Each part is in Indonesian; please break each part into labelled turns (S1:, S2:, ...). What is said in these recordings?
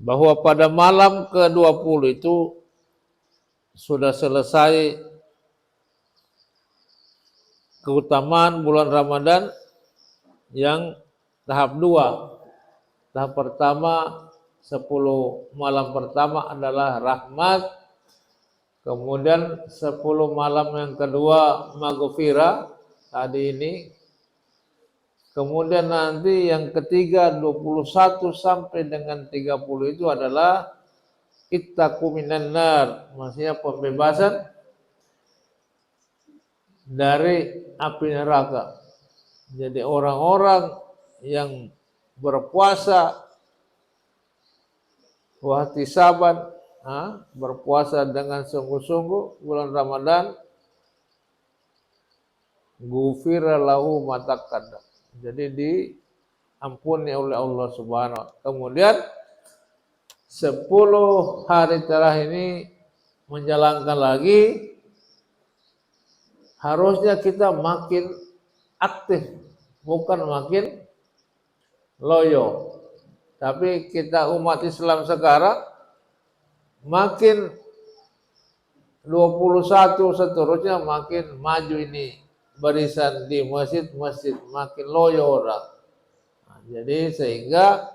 S1: bahwa pada malam ke-20 itu sudah selesai keutamaan bulan Ramadan yang tahap 2. Tahap pertama 10 malam pertama adalah rahmat, kemudian 10 malam yang kedua maghfirah tadi ini, kemudian nanti yang ketiga 21 sampai dengan 30 itu adalah ittaqu minan nar, maksudnya pembebasan dari api neraka. Jadi orang-orang yang berpuasa wahtisaban, berpuasa dengan sungguh-sungguh bulan Ramadan, ghufira lahu ma taqaddam. Jadi diampuni oleh Allah Subhanahu wa taala. Kemudian 10 hari terakhir ini menjalankan lagi, harusnya kita makin aktif, bukan makin loyo. Tapi kita umat Islam sekarang makin 21 seterusnya makin maju ini barisan di masjid-masjid, makin loyo orang. Jadi sehingga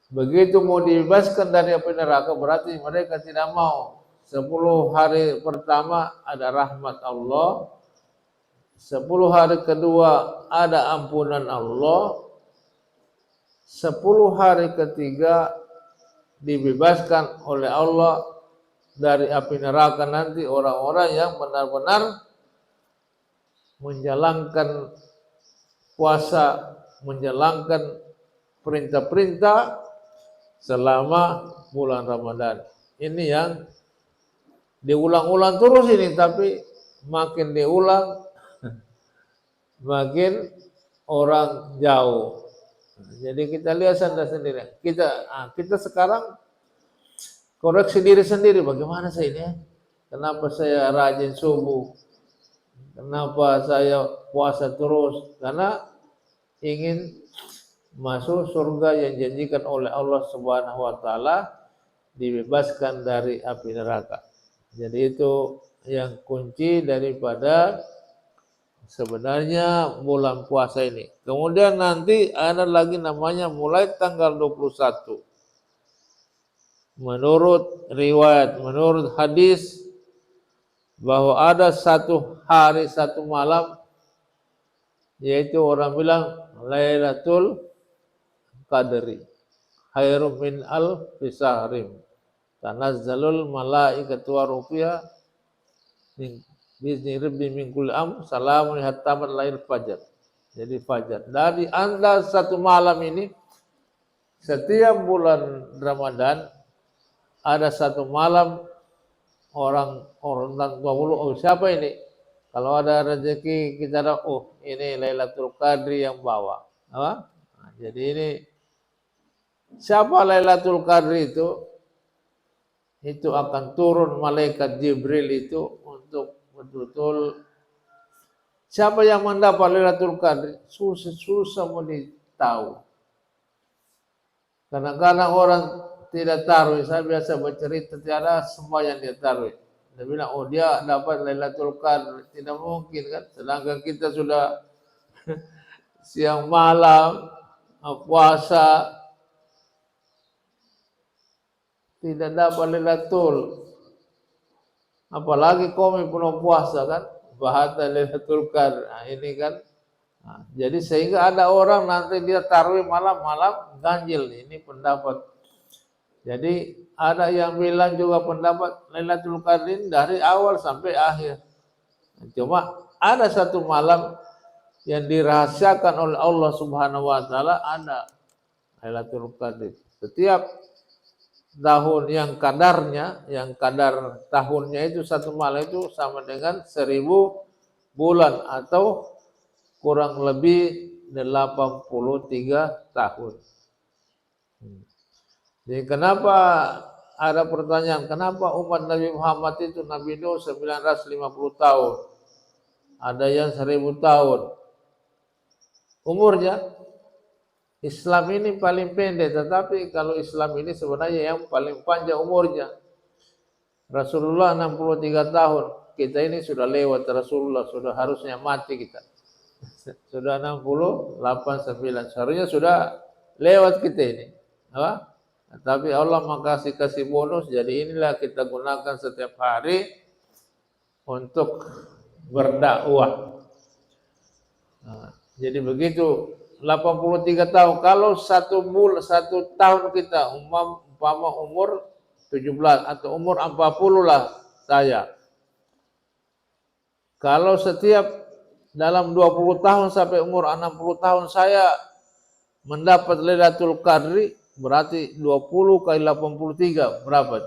S1: begitu mau dibebaskan dari api neraka berarti mereka tidak mau. 10 hari pertama ada rahmat Allah, 10 hari kedua ada ampunan Allah, 10 hari ketiga dibebaskan oleh Allah dari api neraka nanti orang-orang yang benar-benar menjalankan puasa, menjalankan perintah-perintah selama bulan Ramadan. Ini yang diulang-ulang terus ini, tapi makin diulang makin orang jauh. Jadi kita lihat sendiri. Kita sekarang koreksi diri sendiri, bagaimana saya ini? Kenapa saya rajin subuh? Kenapa saya puasa terus? Karena ingin masuk surga yang dijanjikan oleh Allah Subhanahu wa taala, dibebaskan dari api neraka. Jadi itu yang kunci daripada sebenarnya bulan puasa ini. Kemudian nanti ada lagi namanya mulai tanggal 21. Menurut riwayat, menurut hadis, bahwa ada satu hari satu malam, yaitu orang bilang Lailatul Qadri, khairum min alfi syahrin, tanazzalul malaikatu wa rufiha biizni rabbi min kulli salamun hatta matlail fajar. Jadi fajar. Dari Anda satu malam ini, setiap bulan Ramadan ada satu malam orang 20, oh siapa ini? Kalau ada rezeki kita ada, oh ini Lailatul Qadri yang bawa. Apa? Nah, jadi ini siapa Lailatul Qadri itu? Itu akan turun malaikat Jibril itu untuk betul-betul siapa yang mendapat Lailatul Qadri susah mau ditahu. Kadang-kadang orang tidak taruh. Saya biasa bercerita tiada sembahyang dia taruh. Dia bilang, oh dia dapat Lailatul Qadri. Tidak mungkin kan. Sedangkan kita sudah siang malam puasa tidak dapat Lailatul. Apalagi kami penuh puasa kan. Bahasa Lailatul Qadri. Nah, ini kan. Nah, jadi sehingga ada orang nanti dia taruh malam-malam ganjil. Ini pendapat. Jadi ada yang bilang juga pendapat Lailatul Qadri dari awal sampai akhir. Cuma ada satu malam yang dirahasiakan oleh Allah Subhanahu wa taala, ada Lailatul Qadri. Setiap tahun yang kadar tahunnya itu satu malam itu sama dengan 1000 bulan atau kurang lebih 83 tahun. Jadi kenapa ada pertanyaan, kenapa umat Nabi Muhammad itu Nabi Nuh 950 tahun, ada yang 1000 tahun umurnya? Islam ini paling pendek, tetapi kalau Islam ini sebenarnya yang paling panjang umurnya. Rasulullah 63 tahun, kita ini sudah lewat Rasulullah, sudah harusnya mati kita. Sudah 68, 9, seharusnya sudah lewat kita ini. Apa? Tapi Allah kasih bonus, jadi inilah kita gunakan setiap hari untuk berdakwah. Nah, jadi begitu 83 tahun. Kalau satu tahun kita umpama umur 17 atau umur 40 lah saya. Kalau setiap dalam 20 tahun sampai umur 60 tahun saya mendapat Lailatul Qadri, berarti 20 kali 83 berapa?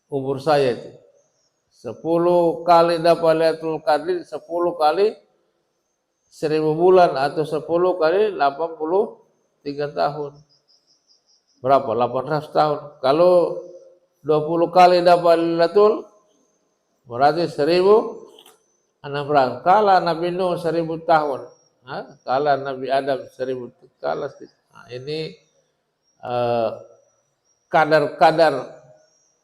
S1: Umur saya itu. 10 kali dapat Lailatul Qadri, 10 kali 1000 bulan atau 10 kali 83 tahun. Berapa? 800 tahun. Kalau 20 kali dapat Lailatul berarti 1600. Kalah Nabi Nuh 1000 tahun. Kalah Nabi Adam 1000 kalah. Nah, ini kadar-kadar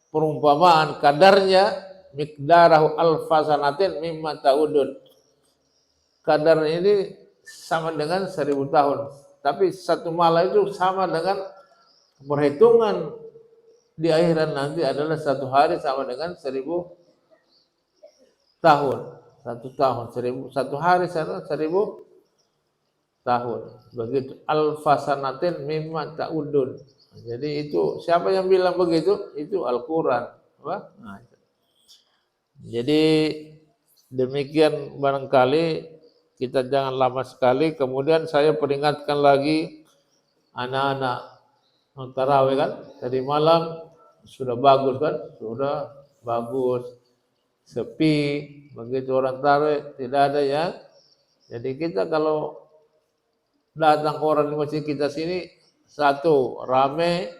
S1: perumpamaan, kadarnya miqdarahu alfasanatin mimma ta'udun. Kadar ini sama dengan 1000 tahun. Tapi satu malam itu sama dengan perhitungan di akhirat nanti adalah satu hari sama dengan 1000 tahun. Satu hari sama 1000 tahun. Begitu alfasanatin mimma ta'udun. Jadi itu siapa yang bilang begitu? Itu Al-Qur'an. Nah, jadi demikian barangkali kita jangan lama sekali. Kemudian saya peringatkan lagi anak-anak tarawih kan. Tadi malam sudah bagus kan? Sudah bagus. Sepi. Begitu orang tarawih tidak ada yang. Jadi kita kalau datang orang di masjid kita sini, satu rame,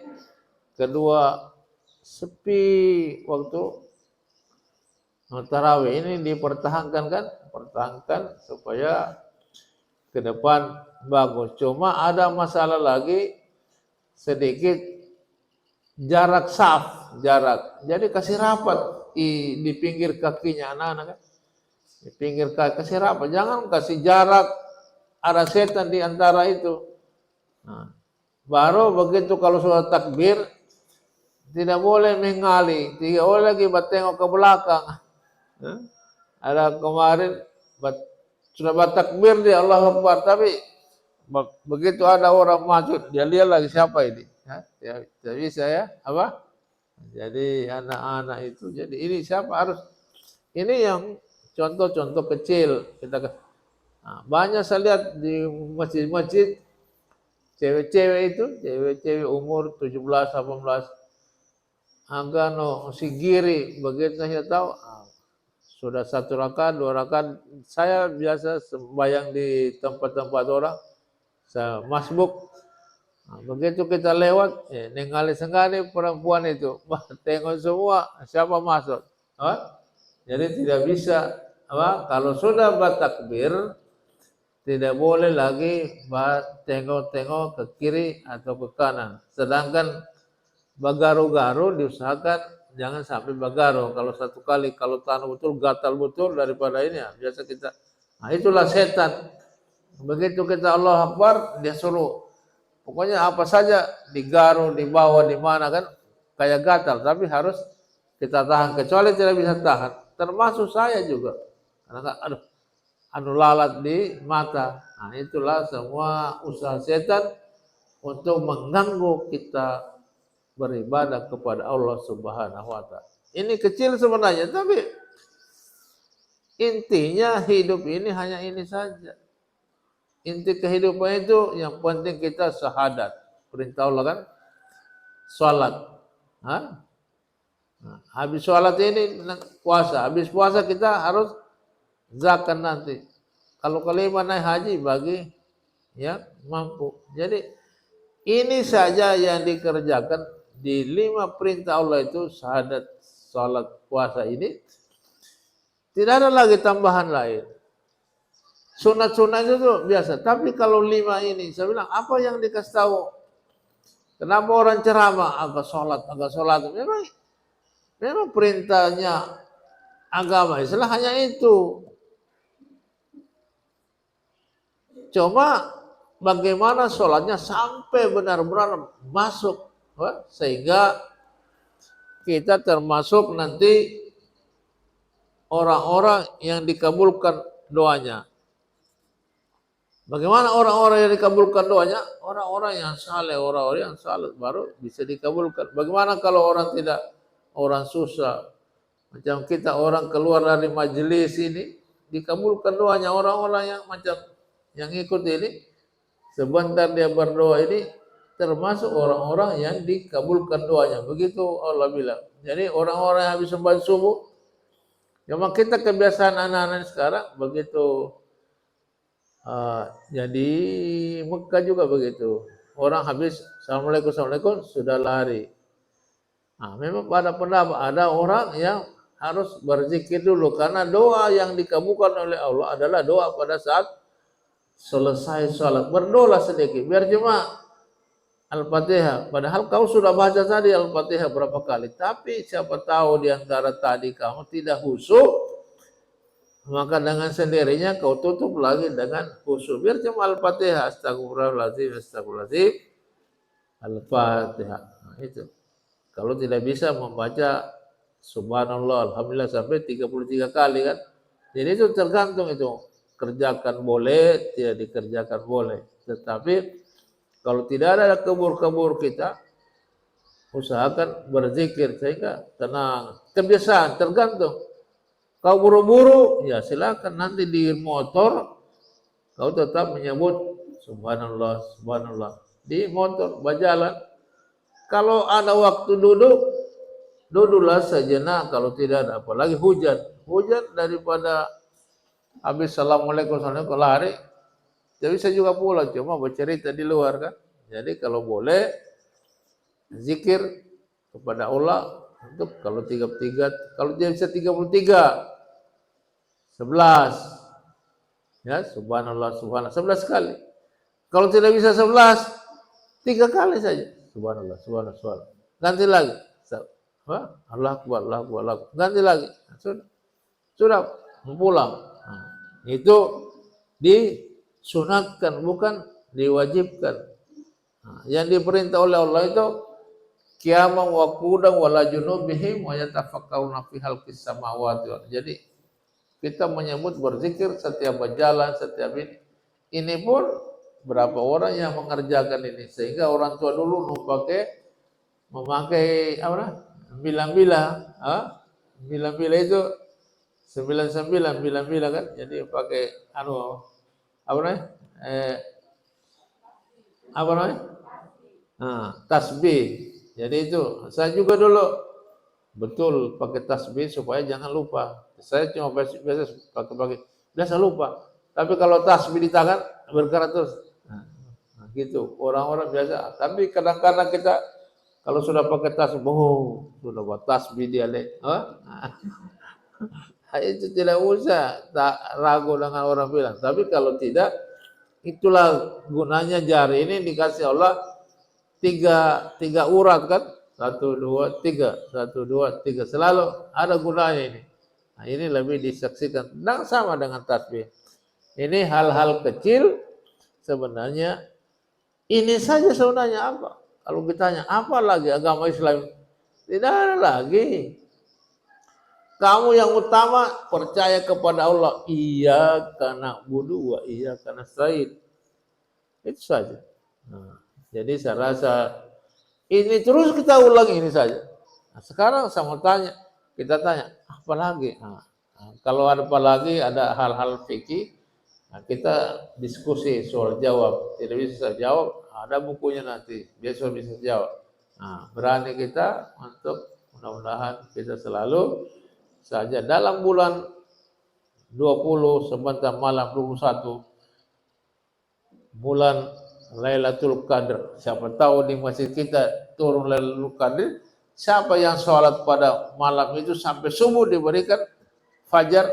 S1: kedua sepi waktu tarawih. Ini dipertahankan kan? Pertahankan supaya ke depan bagus. Cuma ada masalah lagi sedikit jarak saf, jarak. Jadi kasih rapat di pinggir kakinya anak-anak kan? Di pinggir kaki kasih rapat. Jangan kasih jarak, ada setan di antara itu. Nah, baru begitu kalau sudah takbir tidak boleh mengali, tidak boleh lagi bertengok ke belakang. Ada kemarin sudah bertakbir dia Allahu Akbar, tapi begitu ada orang maju dia lihat lagi siapa ini. Jadi saya apa? Jadi anak-anak itu, jadi ini siapa harus ini yang contoh-contoh kecil kita. Nah, banyak saya lihat di masjid-masjid cewek-cewek umur 17, 18 agak si giri begitu saya tahu sudah 1 rakaat, 2 rakaat. Saya biasa sembahyang di tempat-tempat orang, saya masbuk. Nah, begitu kita lewat, ningali-sengali perempuan itu, tengok semua siapa masuk. Jadi tidak bisa kalau sudah bertakbir tidak boleh lagi tengok-tengok ke kiri atau ke kanan. Sedangkan bagaru-garu diusahakan jangan sampai bagaru. Kalau satu kali, kalau tanah betul, gatal betul daripada ini. Biasa kita, nah itulah setan. Begitu kita Allah Akbar, dia suruh. Pokoknya apa saja digaru, dibawa, di mana kan, kayak gatal. Tapi harus kita tahan. Kecuali tidak bisa tahan. Termasuk saya juga. Karena anu lalat di mata. Nah itulah semua usaha setan untuk mengganggu kita beribadah kepada Allah Subhanahu wa Ta'ala. Ini kecil sebenarnya, tapi intinya hidup ini hanya ini saja. Inti kehidupan itu yang penting kita syahadat. Perintah Allah kan salat. Nah, habis salat ini puasa. Habis puasa kita harus zakat nanti. Kalau kelima naik haji bagi yang mampu. Jadi ini saja yang dikerjakan di 5 perintah Allah itu, syahadat, salat, puasa ini. Tidak ada lagi tambahan lain. Sunat-sunat itu tuh biasa. Tapi kalau 5 ini, saya bilang apa yang dikasih tahu? Kenapa orang ceramah agak sholat? Memang perintahnya agama Islam hanya itu. Cuma bagaimana sholatnya sampai benar-benar masuk, sehingga kita termasuk nanti orang-orang yang dikabulkan doanya. Bagaimana orang-orang yang dikabulkan doanya? Orang-orang yang saleh, orang-orang yang saleh baru bisa dikabulkan. Bagaimana kalau orang tidak, orang susah, macam kita orang keluar dari majelis ini, dikabulkan doanya. Orang-orang yang macam yang ikut ini, sebentar dia berdoa ini, termasuk orang-orang yang dikabulkan doanya. Begitu Allah bilang. Jadi orang-orang yang habis sembahyang subuh, memang kita kebiasaan anak-anak sekarang begitu. Jadi Mekah juga begitu. Orang habis Assalamualaikum, Assalamualaikum sudah lari. Memang pada pendapat ada orang yang harus berzikir dulu karena doa yang dikabulkan oleh Allah adalah doa pada saat selesai sholat. Berdoa sedikit biar cuma Al-Fatihah. Padahal kau sudah baca tadi Al-Fatihah berapa kali. Tapi siapa tahu di antara tadi kamu tidak khusyuk, maka dengan sendirinya kau tutup lagi dengan khusyuk. Biar cuma Al-Fatihah, astagfirullahaladzim, astagfirullahaladzim, Al-Fatihah. Itu. Kalau tidak bisa membaca Subhanallah, Alhamdulillah sampai 33 kali kan. Jadi itu tergantung itu. Kerjakan boleh, tidak dikerjakan boleh. Tetapi kalau tidak ada kabur-kabur kita, usahakan berzikir sehingga tenang. Kebiasaan tergantung. Kau buru-buru, ya silakan nanti di motor kau tetap menyebut Subhanallah, Subhanallah. Di motor, berjalan. Kalau ada waktu duduk, duduklah sejenak kalau tidak ada. Apalagi hujan. Hujan daripada habis Assalamualaikum, Assalamualaikum lari. Jadi saya juga pulang, cuma bercerita di luar kan. Jadi kalau boleh, zikir kepada Allah. Untuk kalau 33, kalau dia bisa 33, 11, ya Subhanallah, Subhanallah, 11 kali. Kalau tidak bisa 11, 3 kali saja. Subhanallah, Subhanallah, Subhanallah. Ganti lagi. Allah Akbar, Allah Akbar, Allah Akbar. Ganti lagi. Sudah pulang. Itu disunatkan, bukan diwajibkan. Yang diperintah oleh Allah itu qiyaman wa qu'udan wa la junubihim wa yatafakkaruna fi khalqis samawati. Jadi kita menyebut berzikir setiap berjalan, setiap ini. Ini pun berapa orang yang mengerjakan ini sehingga orang tua dulu memakai apa? Bilang-bilang, bilang-bilang itu 99 bilang-bilang kan. Jadi pakai apa namanya? Tasbih. Jadi itu saya juga dulu betul pakai tasbih supaya jangan lupa. Saya cuma biasa pakai biasa lupa. Tapi kalau tasbih di tangan bergerak terus. Gitu. Orang-orang biasa. Tapi kadang-kadang kita kalau sudah pakai tasbih, sudah buat tasbih dia itu tidak usah tak ragu dengan orang bilang. Tapi kalau tidak, itulah gunanya jari ini dikasih Allah tiga urat kan, 1, 2, 3, 1, 2, 3 selalu ada gunanya ini. Nah, ini lebih disaksikan dan sama dengan tasbih. Ini hal-hal kecil sebenarnya. Ini saja sebenarnya apa? Kalau ditanya apa lagi agama Islam? Tidak ada lagi. Kamu yang utama percaya kepada Allah. Iyyaka na'budu wa iyyaka nasta'in. Itu saja. Jadi saya rasa ini terus kita ulangi ini saja. Sekarang saya mau tanya, kita tanya apa lagi? Kalau ada apa lagi, ada hal-hal fikih, kita diskusi soal jawab. Tidak bisa jawab, ada bukunya nanti, besok bisa jawab. Berani kita untuk mudah-mudahan kita selalu saja dalam bulan 20 sebentar malam 21 bulan Lailatul Qadar. Siapa tahu di masjid kita turun Lailatul Qadar. Siapa yang sholat pada malam itu sampai subuh diberikan fajar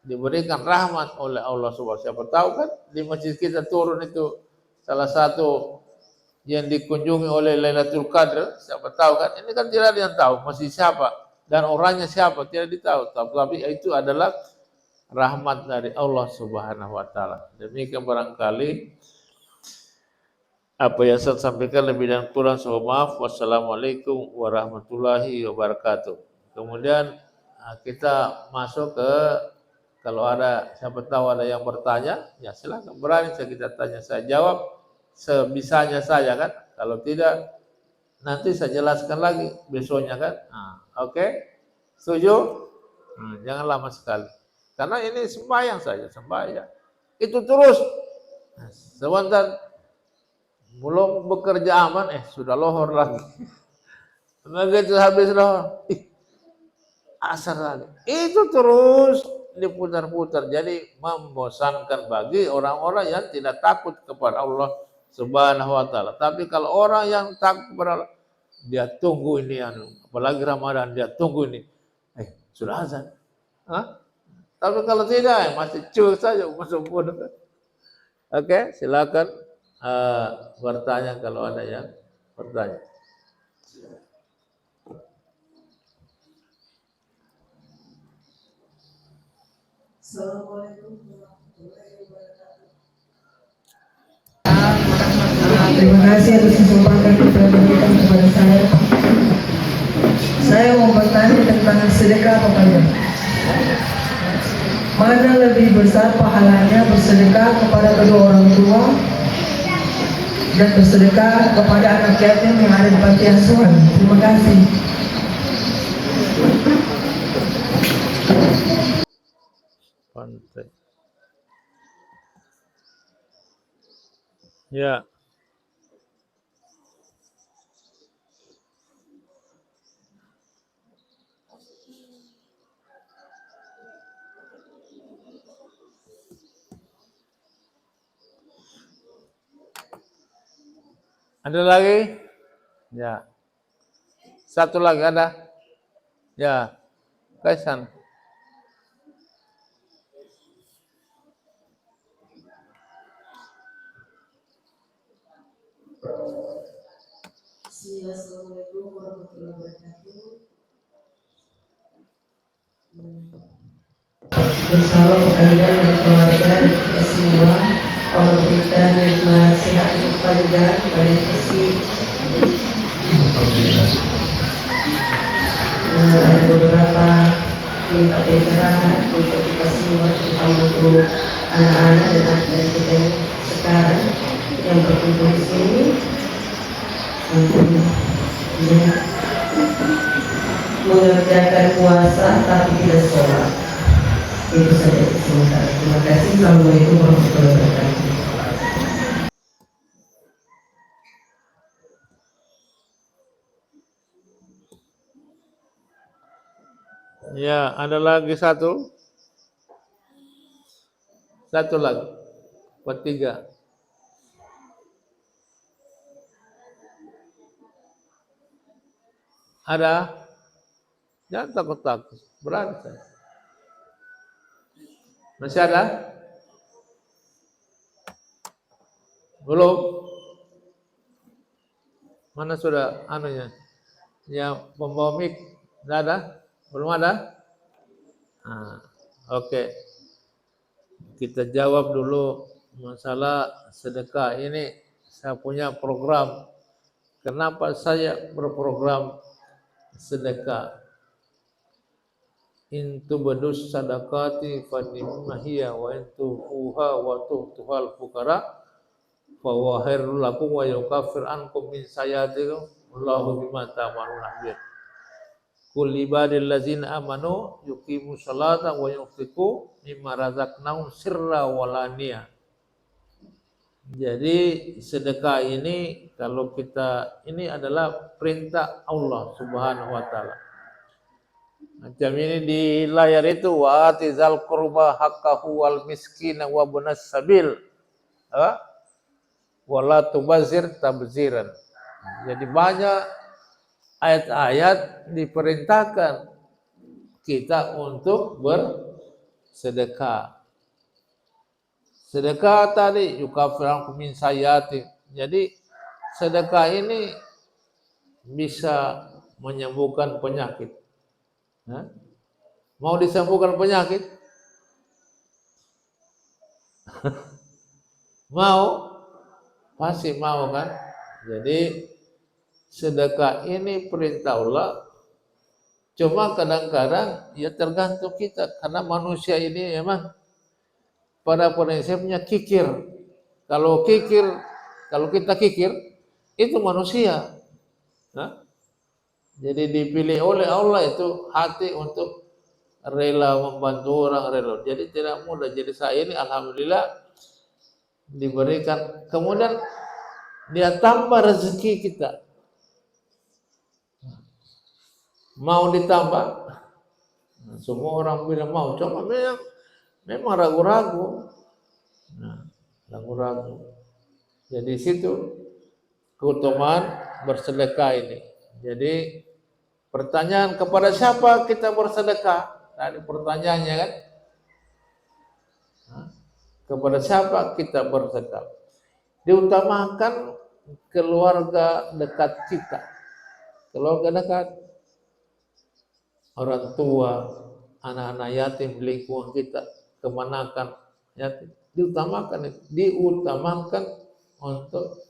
S1: diberikan rahmat oleh Allah Subhanahu. Siapa tahu kan di masjid kita turun itu salah satu yang dikunjungi oleh Lailatul Qadar. Siapa tahu kan? Ini kan tidak ada yang tahu masjid siapa dan orangnya siapa, tidak ditahu. Tapi itu adalah rahmat dari Allah Subhanahu wa taala. Demikian barangkali apa yang saya sampaikan lebih dan kurang saya maaf. Wassalamualaikum warahmatullahi wabarakatuh. Kemudian kita masuk ke, kalau ada siapa tahu ada yang bertanya, ya silakan, berani kita tanya, saya jawab sebisanya saja kan. Kalau tidak nanti saya jelaskan lagi besoknya kan. Oke. Setuju? Jangan lama sekali. Karena ini sembahyang saja, sembahyang. Itu terus. Sebentar belum bekerja aman, sudah lohor lagi. Begitu habis lohor, asar lagi. Itu terus diputar-putar. Jadi membosankan bagi orang-orang yang tidak takut kepada Allah Subhanahu wa taala. Tapi kalau orang yang takut kepada Allah, dia tunggu ini, apalagi Ramadan, dia tunggu ini. Sudah azan. Tapi kalau tidak, masih cuek saja masuk pun. Oke, silakan bertanya kalau ada yang bertanya.
S2: Assalamualaikum warahmatullahi wabarakatuh. Terima kasih atas kesempatan yang telah diberikan kepada saya. Saya mau bertanya tentang sedekah kepada. Mana lebih besar pahalanya bersedekah kepada kedua orang tua dan bersedekah kepada anak yatim yang ada di panti asuhan? Terima kasih.
S1: Pantai. Ya. Ada lagi? Ya. Satu lagi ada? Ya. Kaisan.
S2: Assalamualaikum warahmatullahi wabarakatuh. Bersama kalian dan keluarga dan kita semua, Allah berikan nikmat sehat yang panjang pada sisi. Ada beberapa minta pencerahan untuk kita semua, terutama untuk anak-anak dan anak kita yang sekarang yang berkumpul di sini. Mengerjakan puasa tapi tidak sholat. Itu saja sementara. Terima kasih. Assalamualaikum warahmatullahi wabarakatuh.
S1: Ya, ada lagi satu. Satu lagi. Bertiga. Ada? Jangan takut-takut. Berani saya. Masih ada? Belum? Mana sudah anunya? Yang pembawa mic? Tidak ada? Belum ada? Oke. Kita jawab dulu masalah sedekah. Ini saya punya program. Kenapa saya berprogram sedekah? Intu badus sadaqati fa nimmahiya wa intu uha wa tuhal fuqara fa huwa khairul lakum wa yukaffir ankum min sayyi'atikum wallahu bima ta'malun khabir. Qul ibadil ladzina amanu yuqimu sholata wa yunfiqu mimma razaqnahum sirra wa laniyah. Jadi sedekah ini kalau kita, ini adalah perintah Allah Subhanahu wa taala. Macam ini di layar itu, wa atizal qurba haqqahu wal miskina wa bunas sabil wa la tubazir tabziran. Jadi banyak ayat-ayat diperintahkan kita untuk sedekah. Sedekah tadi yukaffiru min sayyiati. Jadi sedekah ini bisa menyembuhkan penyakit. Hah? Mau disembuhkan penyakit? Mau? Pasti mau kan? Jadi sedekah ini perintah Allah. Cuma kadang-kadang ya tergantung kita, karena manusia ini memang pada prinsipnya kikir. Kalau kita kikir, itu manusia. Nah, jadi dipilih oleh Allah itu hati untuk rela membantu orang, rela. Jadi tidak mudah. Jadi saya ini alhamdulillah diberikan. Kemudian dia tambah rezeki kita. Mau ditambah, semua orang bilang mau, cuma memang ragu-ragu. Nah, ragu-ragu. Jadi situ keutamaan bersedekah ini. Jadi pertanyaan, kepada siapa kita bersedekah? Tadi pertanyaannya kan, kepada siapa kita bersedekah? Diutamakan keluarga dekat kita, keluarga dekat, orang tua, anak-anak yatim di lingkungan kita, kemanakan yatim, diutamakan untuk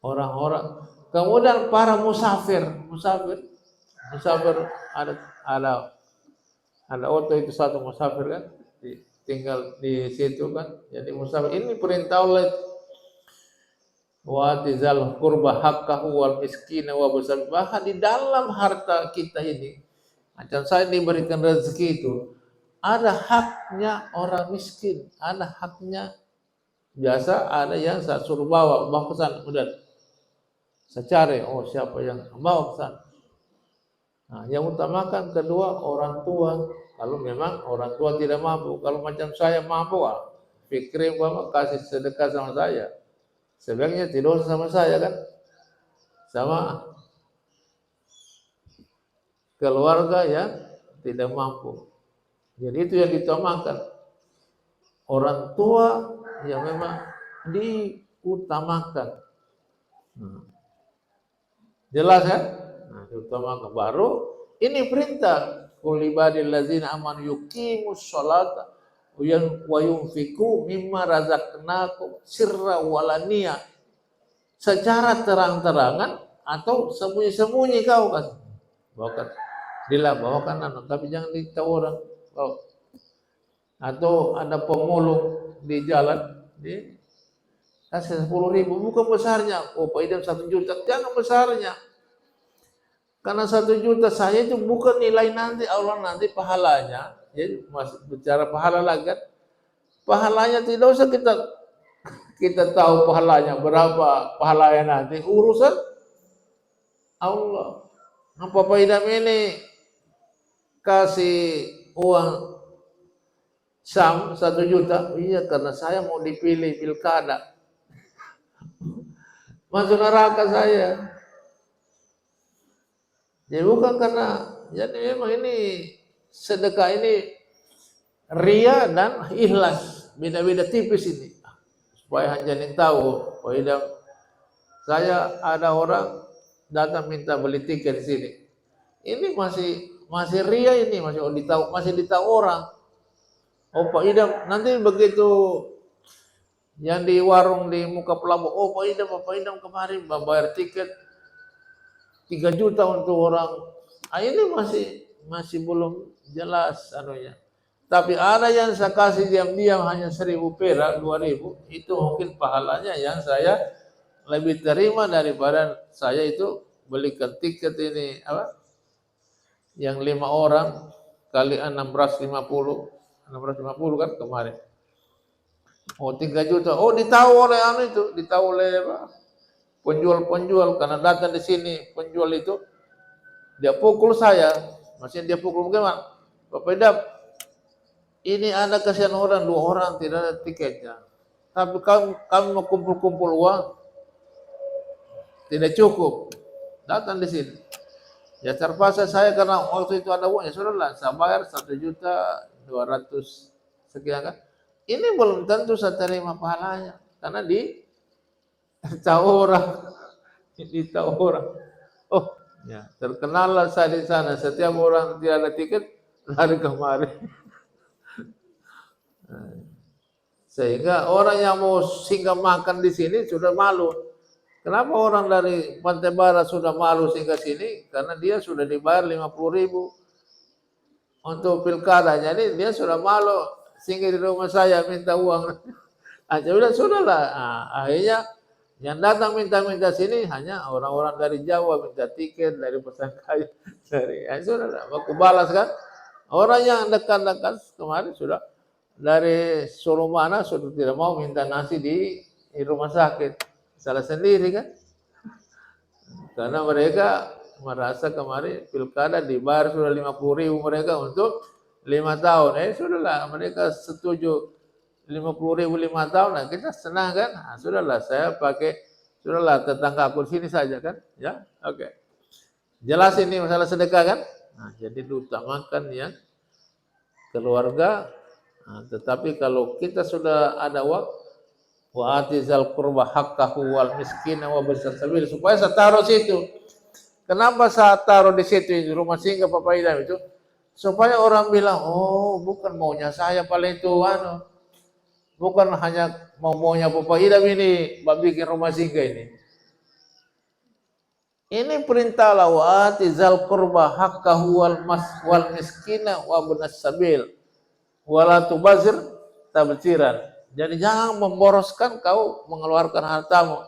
S1: orang-orang. Kemudian para musafir ada oto itu satu musafir kan, tinggal di situ kan. Jadi musafir ini perintah Allah, wa tizal qurba haqqahu wal miskin wa basal. Bahkan di dalam harta kita ini, macam saya diberikan rezeki itu, ada haknya orang miskin, ada haknya. Biasa ada yang saya suruh bawa pesan, udah saya cari, oh siapa yang bawa pesan. Nah, yang utamakan kedua orang tua. Kalau memang orang tua tidak mampu, kalau macam saya mampu, pikirin bapak kasih sedekah sama saya. Sebaiknya tidak usah sama saya kan, sama keluarga yang tidak mampu. Jadi itu yang diutamakan. Orang tua yang memang diutamakan. Jelas kan? Nah, diutamakan. Baru ini perintah. Qul ibadil ladzina amanu yuqimus sholata wa yunfiqu mimma razaqnakum sirra walaniya. Secara terang-terangan atau sembunyi-sembunyi kau kan. Bawakan tapi jangan ditahu orang. Atau ada pemulung di jalan, kasih 10.000, bukan besarnya. Oh Pak Idam 1 juta, jangan besarnya. Karena 1 juta saya itu bukan nilai nanti Allah nanti pahalanya. Jadi masih bicara pahala lagi kan. Pahalanya tidak usah kita tahu pahalanya berapa pahalanya nanti, urusan Allah. Apa Pak Idam ini kasih uang Sam 1 juta, iya karena saya mau dipilih pilkada, masuk neraka saya. Jadi bukan karena, jadi memang ini sedekah ini ria dan ikhlas, beda-beda tipis ini. Supaya Hanjanin tahu, saya ada orang datang minta beli tiket di sini. Ini masih ria ini, masih ditahu orang. Oh Pak Idam, nanti begitu yang di warung di muka pelabuhan, oh Pak Idam kemarin bayar tiket 3 juta untuk orang. Ini masih belum jelas anunya. Tapi ada yang saya kasih diam-diam hanya 1.000 perak, 2.000, itu mungkin pahalanya yang saya lebih terima daripada saya itu belikan tiket ini yang 5 orang kali 650 kan kemarin. Oh 3 juta. Oh ditahu oleh ditahu oleh penjual karena datang di sini penjual itu dia pukul saya. Maksudnya dia pukul bagaimana? Bapak Idam, ini Anda kasihan orang 2 orang tidak ada tiketnya. Tapi kami mau kumpul uang tidak cukup. Datang di sini. Ya terpaksa saya karena waktu itu ada uang, ya sudahlah, saya bayar 1.200.000 sekian kan. Ini belum tentu saya terima pahalanya, karena tahu orang, tahu orang. Oh, ya terkenal saya di sana. Setiap orang tidak ada tiket lari kemari. Sehingga orang yang mau singgah makan di sini sudah malu. Kenapa orang dari Pantai Barat sudah malu singgah sini? Karena dia sudah dibayar 50.000 untuk pilkada. Jadi dia sudah malu singgah di rumah saya minta uang. Aja udah sudahlah. Akhirnya yang datang minta-minta sini hanya orang-orang dari Jawa minta tiket dari Pesangkaya. Sudahlah, aku balas kan. Orang yang dekat-dekat kemarin sudah dari Solo mana sudah tidak mau minta nasi di rumah sakit, salah sendiri kan, karena mereka merasa kemarin pilkada dibayar sudah 50.000 mereka untuk 5 tahun. Sudahlah, mereka setuju 50.000 5 tahun, nah kita senang kan. Sudahlah, saya pakai, sudahlah tetangga aku sini saja kan, ya oke. Jelas ini masalah sedekah kan. Jadi diutamakan yang keluarga. Tetapi kalau kita sudah ada uang, wa atizal qurba haqqahu wal miskin wa basir sabil, supaya saya taruh situ. Kenapa saya taruh di situ di rumah singgah Papa Idam itu? Supaya orang bilang, oh bukan maunya saya paling itu bukan hanya maunya Papa Idam ini bikin rumah singgah ini. Ini perintah Allah, wa atizal qurba haqqahu wal miskina wa basir sabil. Wala tubazir tabziran. Jadi jangan memboroskan kau mengeluarkan hartamu.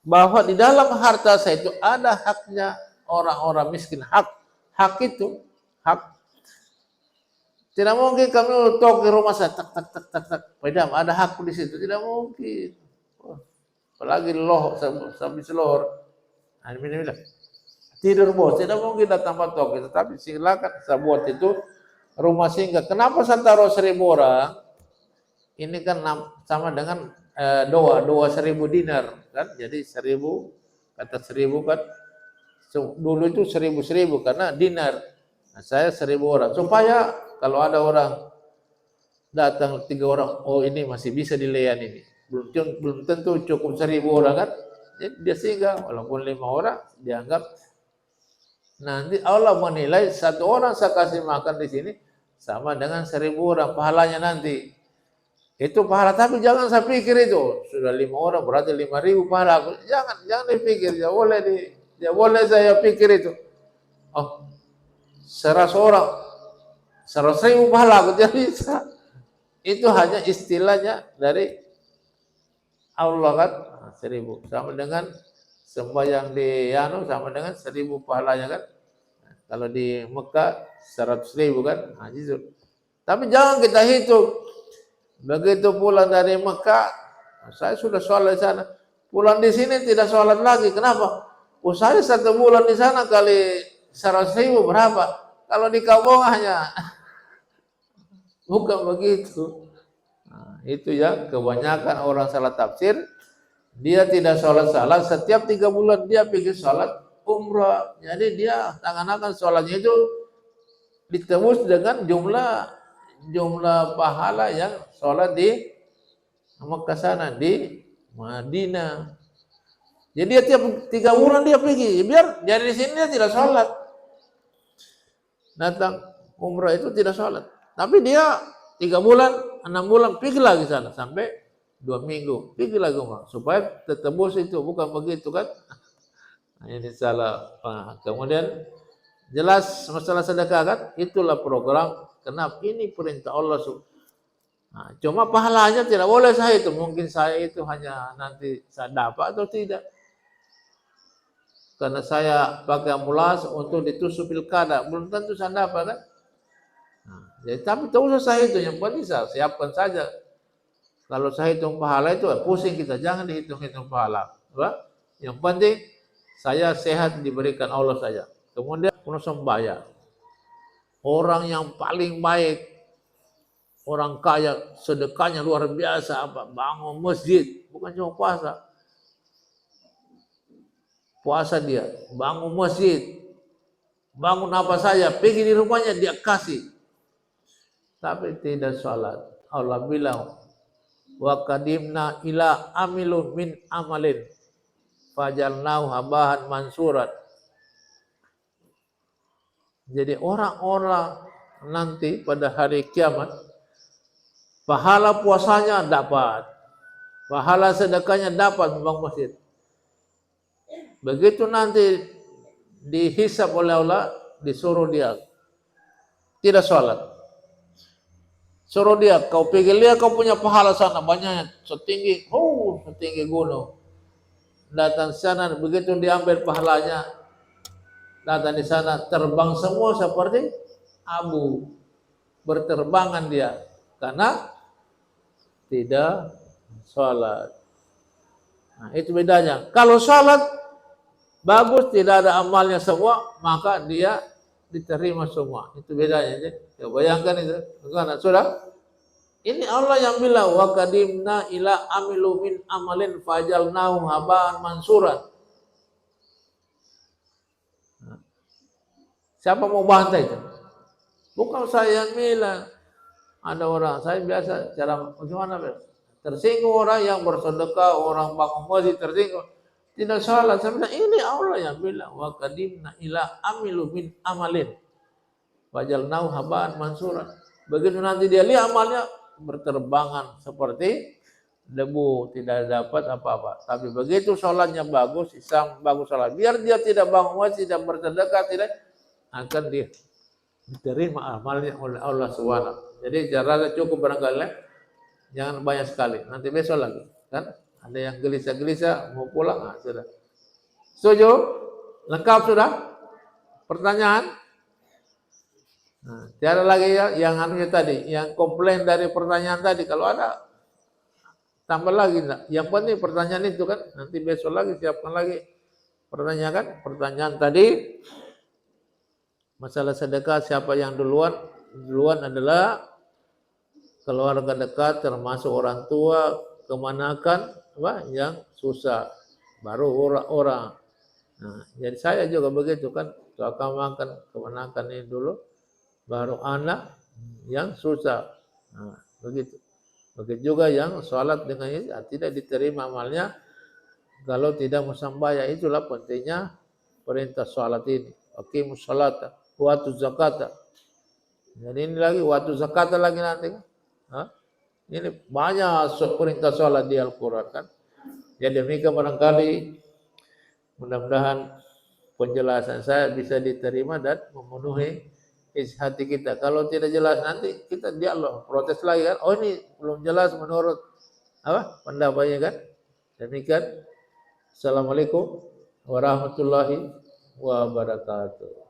S1: Bahwa di dalam harta saya itu ada haknya orang-orang miskin. Hak itu hak. Tidak mungkin kami tok di rumah saya tak. Padahal ada hak di situ, tidak mungkin. Apalagi loh habis lohor. Ini tidur bos, tidak mungkin datang patok. Tapi silakan saya buat itu rumah singgah. Kenapa saya taruh 1.000 orang? Ini kan sama dengan doa 1.000 dinar kan. Jadi 1.000 kata 1.000 kan. Dulu itu 1.000 karena dinar. Nah, saya 1.000 orang supaya kalau ada orang datang 3 orang, oh ini masih bisa dilayani ini. Belum tentu cukup 1.000 orang kan. Jadi dia singgah walaupun 5 orang dianggap. Nanti Allah menilai 1 orang saya kasih makan di sini sama dengan 1.000 orang pahalanya nanti. Itu pahala, tapi jangan saya pikir itu sudah 5 orang berarti 5.000 pahala. Jangan dipikir, ya boleh saya pikir itu. Oh, 100 orang 100.000 pahala aku. Jadi itu hanya istilahnya dari Allah kan. 1.000 sama dengan sembahyang di sama dengan 1.000 pahalanya kan. Kalau di Mekah 100.000 kan. Gitu. Tapi jangan kita hitung. Begitu pulang dari Mekah, saya sudah sholat di sana. Pulang di sini tidak sholat lagi. Kenapa? Saya 1 bulan di sana kali 100.000 berapa? Kalau di kampung hanya bukan begitu. Nah, itu ya kebanyakan orang salah tafsir. Dia tidak sholat salah, setiap 3 bulan dia pergi sholat umrah. Jadi dia tangan-tangan sholatnya itu ditebus dengan jumlah pahala yang sholat di Mekah sana, di Madinah. Jadi dia tiap 3 bulan dia pergi, biar dari sini dia tidak sholat. Datang umrah itu tidak sholat. Tapi dia 3 bulan, 6 bulan pergi lagi sana sampai 2 minggu, pergi lagi umrah supaya tertebus itu, bukan begitu kan? Nah, ini salah. Kemudian jelas masalah sedekah kan, itulah program. Kenapa? Ini perintah Allah. Nah, cuma pahalanya tidak boleh saya itu. Mungkin saya itu hanya nanti saya dapat atau tidak. Karena saya pakai ambulans untuk ditusuk pilkada, belum tentu saya dapat kan? Nah, jadi, tapi tak usah saya itu, yang penting saya siapkan saja. Kalau saya hitung pahala itu pusing kita, jangan dihitung-hitung pahala. Yang penting saya sehat diberikan Allah saja. Kemudian penuh sembahyang. Orang yang paling baik, orang kaya, sedekahnya luar biasa apa? Bangun masjid, bukan cuma puasa. Puasa dia, bangun masjid. bangun apa saja, pergi di rumahnya dia kasih, tapi tidak sholat. Allah bilang, wa qadimna ila amilu min amalin fajalnahu habahan mansurat. Jadi orang-orang nanti pada hari kiamat, pahala puasanya dapat, pahala sedekahnya dapat membangun masjid. Begitu nanti dihisab oleh Allah, disuruh dia tidak sholat. Suruh dia, kau pergi lihat kau punya pahala sana banyaknya, setinggi gunung. Datang sana, begitu diambil pahalanya, datang di sana terbang semua seperti abu, berterbangan dia karena tidak sholat. Nah, itu bedanya. Kalau sholat bagus, tidak ada amalnya semua, maka dia diterima semua. Itu bedanya. Ya, bayangkan itu. Bagaimana? Sudah? Ini Allah yang bilang, wa qadimna ila amilu min amalin fajalnahu habaan mansuran. Siapa mau bantah itu? Bukan saya yang bilang. Ada orang, saya biasa cara bagaimana? Tersinggung orang yang bersedekah, orang bangun masjid tersinggung. Tidak salah. Saya bilang, ini Allah yang bilang, wa qadimna ila amilu min amalin fajalnahu habaan mansuran. Begitu nanti dia lihat amalnya berterbangan seperti debu, tidak dapat apa-apa. Tapi begitu sholatnya bagus, Islam bagus sholat, biar dia tidak bangun masjid, tidak bersedekah, tidak akan diterima amalnya oleh Allah SWT. Jadi caranya cukup barangkali, jangan banyak sekali. Nanti besok lagi, kan? Ada yang gelisah-gelisah mau pulang, sudah. Setuju? Lengkap sudah? Pertanyaan? Nah, tiada lagi ya yang anunya tadi, yang komplain dari pertanyaan tadi. Kalau ada, tambah lagi enggak? Yang penting pertanyaan itu kan, nanti besok lagi siapkan lagi pertanyaan kan? Pertanyaan tadi masalah sedekah, siapa yang duluan? Duluan adalah keluarga dekat, termasuk orang tua, kemanakan yang susah, baru orang-orang. Nah, jadi saya juga begitu kan, makan kemanakan ini dulu, baru anak yang susah. Nah, begitu. Begitu juga yang sholat dengan ini tidak diterima amalnya kalau tidak musambaya. Itulah pentingnya perintah sholat ini. Aqimus sholata wa atuz zakata. Jadi ini lagi waktu zakat lagi nanti. Ini banyak perintah sholat di Al-Quran kan. Jadi demikian barangkali mudah-mudahan penjelasan saya bisa diterima dan memenuhi isi hati kita. Kalau tidak jelas nanti kita dialog, protes lagi kan. Oh ini belum jelas menurut pendapatnya kan. Demikian. Assalamualaikum warahmatullahi wabarakatuh.